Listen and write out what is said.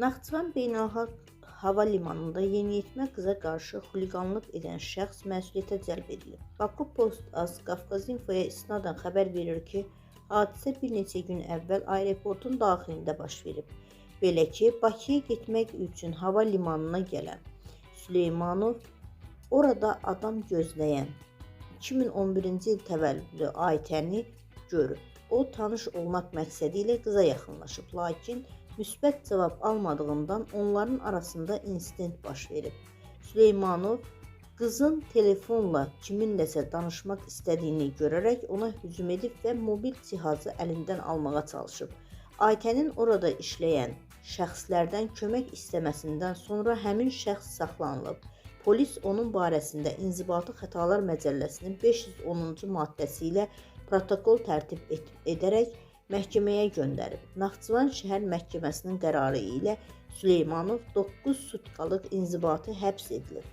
Naxçıvan Beynəlxalq Hava Limanında yeniyetmə qıza qarşı xuliqanlıq edən şəxs məsuliyyətə cəlb edilib. Baku Post AS Qafqaz İnfoya istinadən xəbər verir ki, hadisə bir neçə gün əvvəl aeroportun daxilində baş verib. Belə ki, Bakıya getmək üçün hava limanına gələn Süleymanov orada adam gözləyən 2011-ci il təvəllüdlü Aytəni görüb. O, tanış olmaq məqsədi ilə qıza yaxınlaşıb, lakin müsbət cavab almadığından onların arasında insident baş verib. Süleymanov qızın telefonla kiminləsə danışmaq istədiyini görərək ona hücum edib və mobil cihazı əlindən almağa çalışıb. Aytənin orada işləyən şəxslərdən kömək istəməsindən sonra həmin şəxs saxlanılıb. Polis onun barəsində İnzibati Xətalar Məcəlləsinin 510-cu maddəsi ilə protokol tərtib edərək məhkəməyə göndərib. Naxçıvan şəhər məhkəməsinin qərarı ilə Süleymanov 9 sutkalıq inzibati həbs edilib.